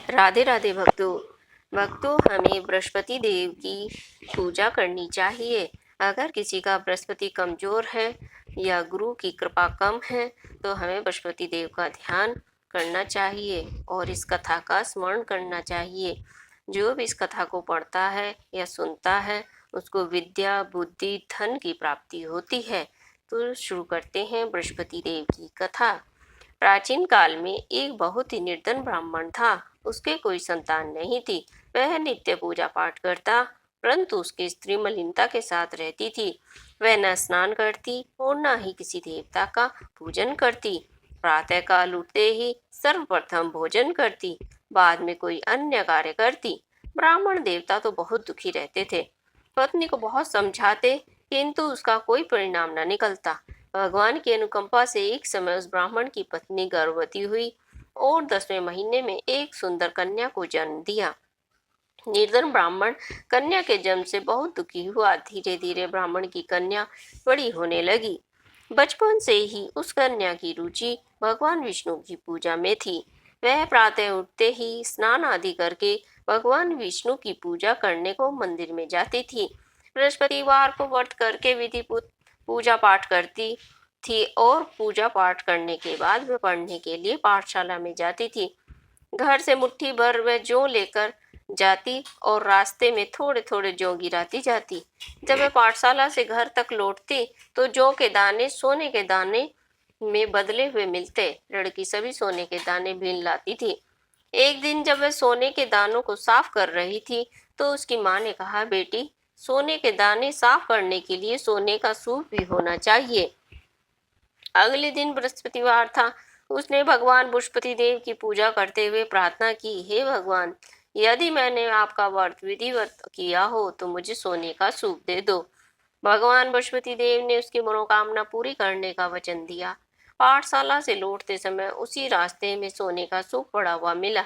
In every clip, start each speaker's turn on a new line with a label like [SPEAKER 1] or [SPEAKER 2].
[SPEAKER 1] राधे राधे भक्तों। हमें बृहस्पति देव की पूजा करनी चाहिए। अगर किसी का बृहस्पति कमजोर है या गुरु की कृपा कम है तो हमें बृहस्पति देव का ध्यान करना चाहिए और इस कथा का स्मरण करना चाहिए। जो भी इस कथा को पढ़ता है या सुनता है उसको विद्या, बुद्धि, धन की प्राप्ति होती है। तो शुरू करते हैं बृहस्पति देव की कथा। प्राचीन काल में एक बहुत ही निर्धन ब्राह्मण था। उसके कोई संतान नहीं थी। वह नित्य पूजा पाठ करता, परंतु उसकी स्त्री मलिनता के साथ रहती थी। वह न स्नान करती और न ही किसी देवता का पूजन करती। प्रातः काल उठते ही सर्वप्रथम भोजन करती, बाद में कोई अन्य कार्य करती। ब्राह्मण देवता तो बहुत दुखी रहते थे। पत्नी को बहुत समझाते, किंतु उसका कोई परिणाम न निकलता। भगवान की अनुकंपा से एक समय उस ब्राह्मण की पत्नी गर्भवती हुई और 10वें महीने में एक सुंदर कन्या को जन्म दिया। निर्धन ब्राह्मण कन्या के जन्म से बहुत दुखी हुआ। धीरे धीरे ब्राह्मण की कन्या बड़ी होने लगी। बचपन से ही उस कन्या की रुचि भगवान विष्णु की पूजा में थी। वह प्रातः उठते ही स्नान आदि करके भगवान विष्णु की पूजा करने को मंदिर में जाती थी। बृहस्पतिवार को व्रत करके विधि पूजा पाठ करती थी और पूजा पाठ करने के बाद वह पढ़ने के लिए पाठशाला में जाती थी। घर से मुट्ठी भर वह जौ लेकर जाती और रास्ते में थोड़े थोड़े जौ गिराती जाती। जब वह पाठशाला से घर तक लौटती तो जौ के दाने सोने के दाने में बदले हुए मिलते। लड़की सभी सोने के दाने बीन लाती थी। एक दिन जब वह सोने के दानों को साफ कर रही थी तो उसकी माँ ने कहा, बेटी, सोने के दाने साफ करने के लिए सोने का सूप भी होना चाहिए। अगले दिन बृहस्पतिवार था। उसने भगवान बृहस्पति देव की पूजा करते हुए प्रार्थना की, हे भगवान, यदि मैंने आपका व्रत विधिवत किया हो तो मुझे सोने का सूप दे दो। भगवान बृहस्पति देव ने उसकी मनोकामना पूरी करने का वचन दिया। पाठशाला से लौटते समय उसी रास्ते में सोने का सूप पड़ा हुआ मिला।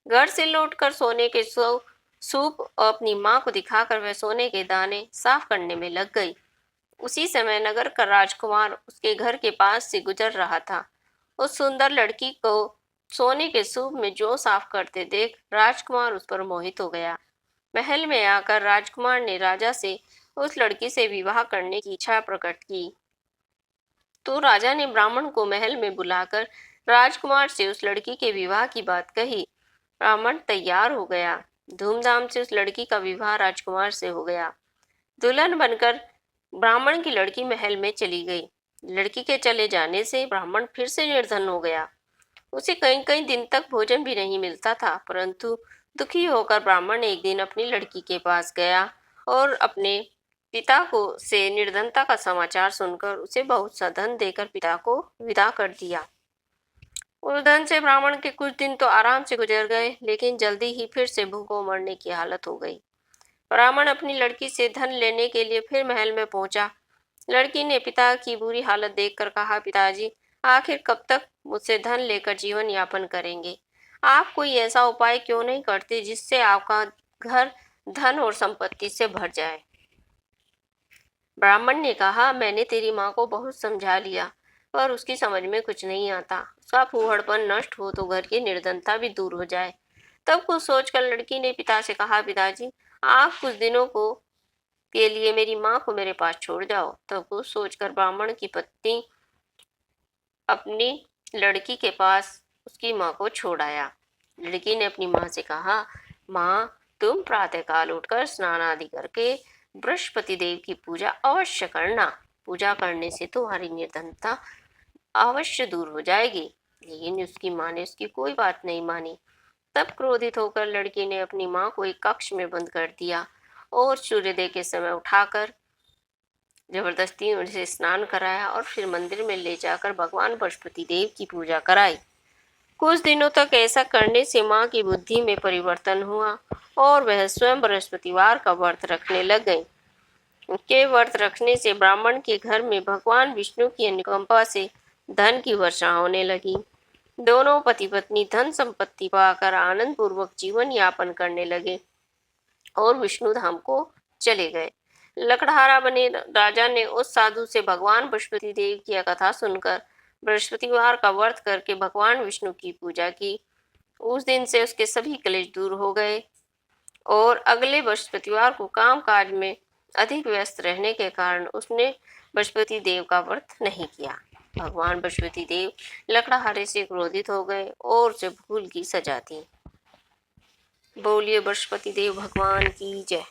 [SPEAKER 1] घर से लौटकर सोने के सूप अपनी माँ को दिखाकर वह सोने के दाने साफ करने में लग गई। उसी समय नगर का राजकुमार उसके घर के पास से गुजर रहा था। उस सुंदर लड़की को सोने के सूप में जौ साफ करते देख राजकुमार उस पर मोहित हो गया। महल में आकर राजकुमार ने राजा से उस लड़की से विवाह करने की इच्छा प्रकट की। तो राजा ने ब्राह्मण को महल में बुलाकर राजकुमार से उस लड़की के विवाह की बात कही। ब्राह्मण तैयार हो गया। धूमधाम से उस लड़की का विवाह राजकुमार से हो गया। दुल्हन बनकर ब्राह्मण की लड़की महल में चली गई। लड़की के चले जाने से ब्राह्मण फिर से निर्धन हो गया। उसे कई कई दिन तक भोजन भी नहीं मिलता था, परंतु दुखी होकर ब्राह्मण एक दिन अपनी लड़की के पास गया और अपने पिता को से निर्धनता का समाचार सुनकर उसे बहुत सा धन देकर पिता को विदा कर दिया। उस धन से ब्राह्मण के कुछ दिन तो आराम से गुजर गए, लेकिन जल्दी ही फिर से भूखों मरने की हालत हो गई। ब्राह्मण अपनी लड़की से धन लेने के लिए फिर महल में पहुंचा। लड़की ने पिता की बुरी हालत देखकर कहा, पिताजी, आखिर कब तक मुझसे धन लेकर जीवन यापन करेंगे? आप कोई ऐसा उपाय क्यों नहीं करते जिससे आपका घर धन और संपत्ति से भर जाए? ब्राह्मण ने कहा, मैंने तेरी माँ को बहुत समझा लिया, पर उसकी समझ में कुछ नहीं आता। उसका फूहड़पन नष्ट हो तो घर की निर्धनता भी दूर हो जाए। तब कुछ सोचकर लड़की ने पिता से कहा, पिताजी, आप कुछ दिनों को के लिए मेरी माँ को मेरे पास छोड़ जाओ। तब कुछ सोचकर ब्राह्मण की पत्नी अपनी लड़की के पास उसकी माँ को छोड़ आया। लड़की ने अपनी माँ से कहा, माँ, तुम प्रातःकाल उठकर स्नान आदि करके बृहस्पति देव की पूजा अवश्य करना। पूजा करने से तुम्हारी निर्धनता अवश्य दूर हो जाएगी। लेकिन उसकी माँ ने उसकी कोई बात नहीं मानी। तब क्रोधित होकर लड़की ने अपनी माँ को एक कक्ष में बंद कर दिया और सूर्योदय के समय उठाकर जबरदस्ती उनसे स्नान कराया और फिर मंदिर में ले जाकर भगवान बृहस्पति देव की पूजा कराई। कुछ दिनों तक ऐसा करने से माँ की बुद्धि में परिवर्तन हुआ और वह स्वयं बृहस्पतिवार का व्रत रखने लग गई। उनके व्रत रखने से ब्राह्मण के घर में भगवान विष्णु की अनुकंपा से धन की वर्षा होने लगी। दोनों पति पत्नी धन संपत्ति पाकर आनंद पूर्वक जीवन यापन करने लगे और विष्णु धाम को चले गए। लकड़हारा बने राजा ने उस साधु से भगवान बृहस्पति देव की कथा सुनकर बृहस्पतिवार का व्रत करके भगवान विष्णु की पूजा की उस दिन से उसके सभी क्लेश दूर हो गए और अगले बृहस्पतिवार को काम-काज में अधिक व्यस्त रहने के कारण उसने बृहस्पति देव का व्रत नहीं किया। भगवान बृहस्पति देव लकड़हारे से क्रोधित हो गए और उसे भूल की सजा दी। बोलिए बृहस्पति देव भगवान की जय।